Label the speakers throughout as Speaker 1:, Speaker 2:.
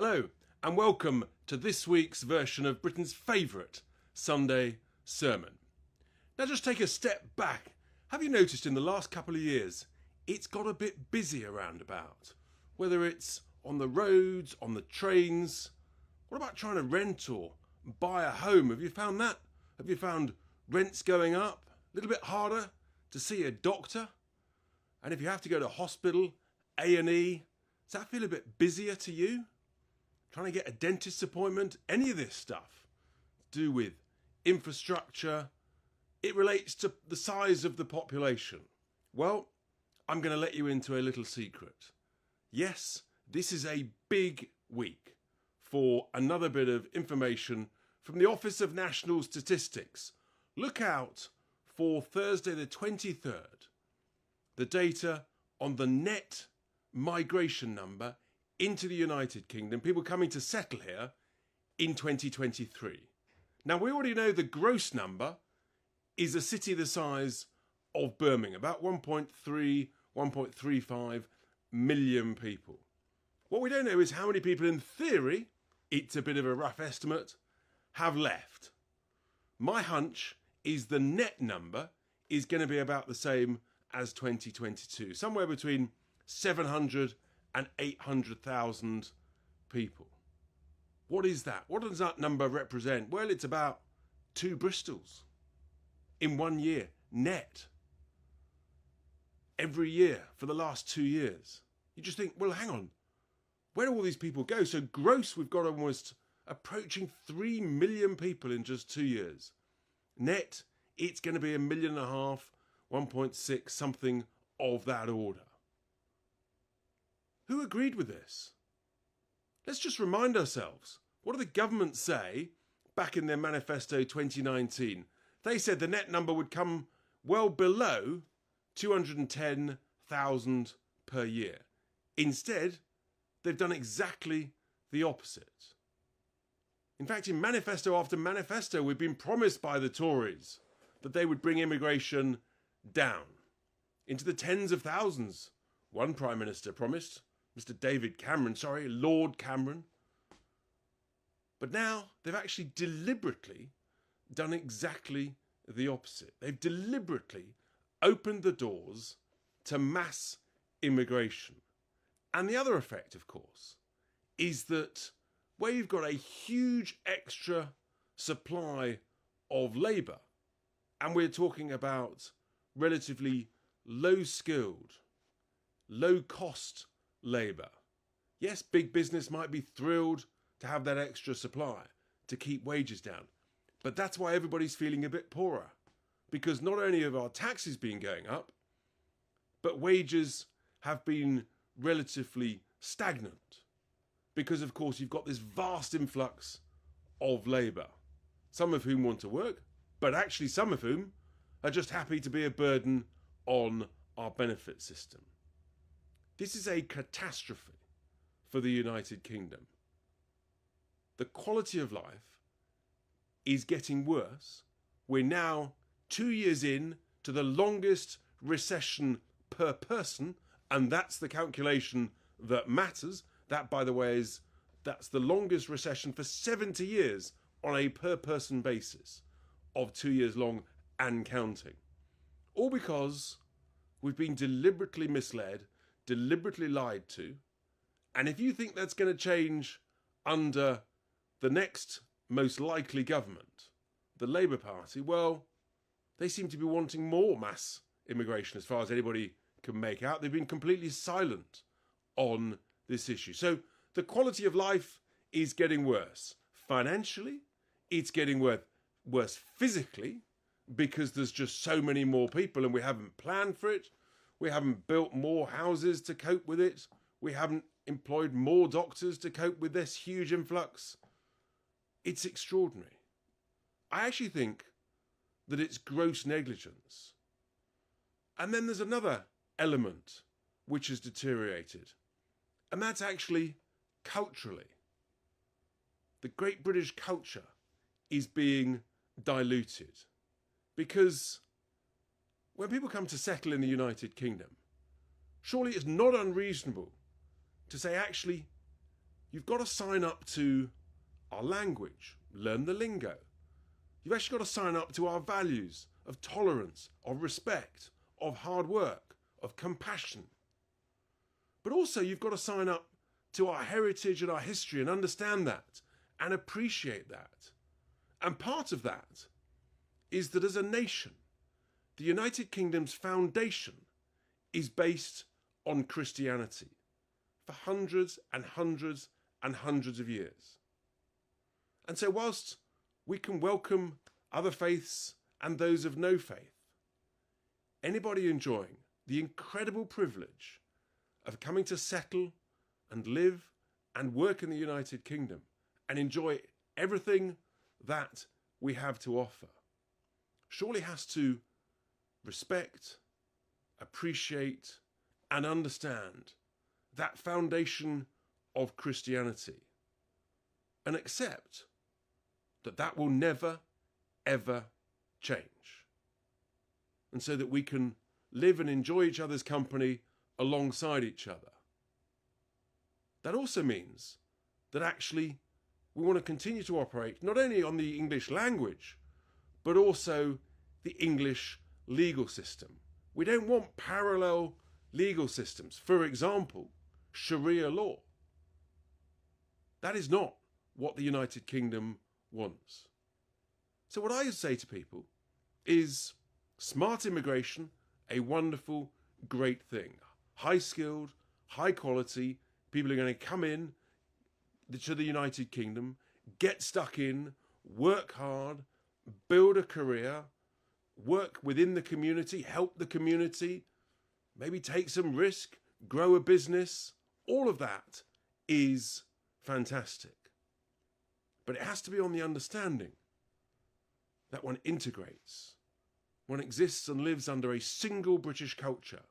Speaker 1: Hello, and welcome to this week's version of Britain's favourite Sunday sermon. Now just take a step back. Have you noticed in the last couple of years, it's got a bit busy around about? Whether it's on the roads, on the trains. What about trying to rent or buy a home? Have you found that? Have you found rents going up? A little bit harder to see a doctor? And if you have to go to hospital, A&E, does that feel a bit busier to you? Trying to get a dentist appointment, any of this stuff to do with infrastructure, it relates to the size of the population. Well, I'm going to let you into a little secret. Yes, this is a big week for another bit of information from the Office of National Statistics. Look out for Thursday the 23rd, the data on the net migration number into the United Kingdom, people coming to settle here in 2023. Now, we already know the gross number is a city the size of Birmingham, about 1.3, 1.35 million people. What we don't know is how many people, in theory, it's a bit of a rough estimate, have left. My hunch is the net number is going to be about the same as 2022, somewhere between 700 and 800,000 people. What is that? What does that number represent? Well, it's about 2 Bristols in 1 year, net. Every year for the last 2 years. You just think, well, hang on, where do all these people go? So gross, we've got almost approaching 3 million people in just 2 years. Net, it's going to be 1.5 million, 1.6, something of that order. Who agreed with this? Let's just remind ourselves. What did the government say back in their manifesto 2019? They said the net number would come well below 210,000 per year. Instead, they've done exactly the opposite. In fact, in manifesto after manifesto, we've been promised by the Tories that they would bring immigration down into the tens of thousands. One Prime Minister promised, Lord Cameron. But now they've actually deliberately done exactly the opposite. They've deliberately opened the doors to mass immigration. And the other effect, of course, is that where you've got a huge extra supply of labour, and we're talking about relatively low-skilled, low-cost labour. Yes, big business might be thrilled to have that extra supply to keep wages down. But that's why everybody's feeling a bit poorer. Because not only have our taxes been going up, but wages have been relatively stagnant. Because, of course, you've got this vast influx of labour. Some of whom want to work, but actually some of whom are just happy to be a burden on our benefit system. This is a catastrophe for the United Kingdom. The quality of life is getting worse. We're now 2 years in to the longest recession per person, and that's the calculation that matters. That, by the way, that's the longest recession for 70 years on a per person basis of 2 years long and counting. All because we've been deliberately misled, deliberately lied to. And if you think that's going to change under the next most likely government, the Labour Party, well, they seem to be wanting more mass immigration as far as anybody can make out. They've been completely silent on this issue. So the quality of life is getting worse. Financially, it's getting worse physically because there's just so many more people and we haven't planned for it. We haven't built more houses to cope with it. We haven't employed more doctors to cope with this huge influx. It's extraordinary. I actually think that it's gross negligence. And then there's another element which has deteriorated, and that's actually culturally. The great British culture is being diluted because when people come to settle in the United Kingdom, surely it's not unreasonable to say, actually, you've got to sign up to our language, learn the lingo. You've actually got to sign up to our values of tolerance, of respect, of hard work, of compassion. But also you've got to sign up to our heritage and our history and understand that and appreciate that. And part of that is that as a nation, the United Kingdom's foundation is based on Christianity for hundreds and hundreds and hundreds of years. And so whilst we can welcome other faiths and those of no faith, anybody enjoying the incredible privilege of coming to settle and live and work in the United Kingdom and enjoy everything that we have to offer surely has to respect, appreciate, and understand that foundation of Christianity and accept that that will never, ever change. And so that we can live and enjoy each other's company alongside each other. That also means that actually we want to continue to operate not only on the English language, but also the English legal system. We don't want parallel legal systems. For example, Sharia law. That is not what the United Kingdom wants. So what I say to people is smart immigration, a wonderful, great thing. High skilled, high quality, people are going to come in to the United Kingdom, get stuck in, work hard, build a career, work within the community, help the community, maybe take some risk, grow a business. All of that is fantastic. But it has to be on the understanding that one integrates, one exists and lives under a single British culture,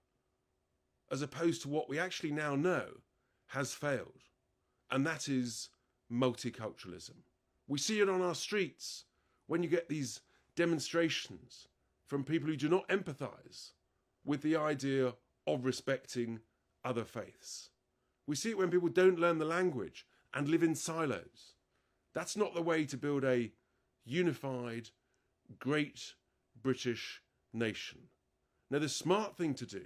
Speaker 1: as opposed to what we actually now know has failed, and that is multiculturalism. We see it on our streets when you get these demonstrations from people who do not empathise with the idea of respecting other faiths. We see it when people don't learn the language and live in silos. That's not the way to build a unified, great British nation. Now, the smart thing to do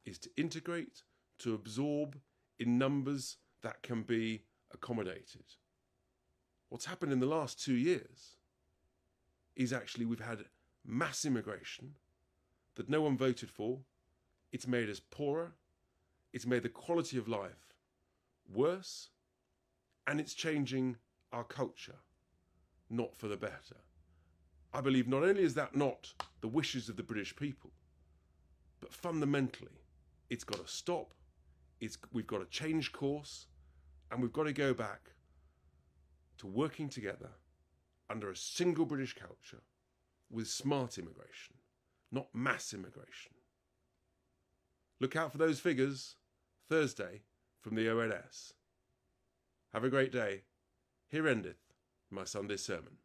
Speaker 1: is to integrate, to absorb in numbers that can be accommodated. What's happened in the last 2 years is actually we've had mass immigration that no one voted for. It's made us poorer, it's made the quality of life worse, and it's changing our culture, not for the better. I believe not only is that not the wishes of the British people, but fundamentally, it's got to stop, we've got to change course, and we've got to go back to working together under a single British culture with smart immigration, not mass immigration. Look out for those figures Thursday from the ONS. Have a great day. Here endeth my Sunday sermon.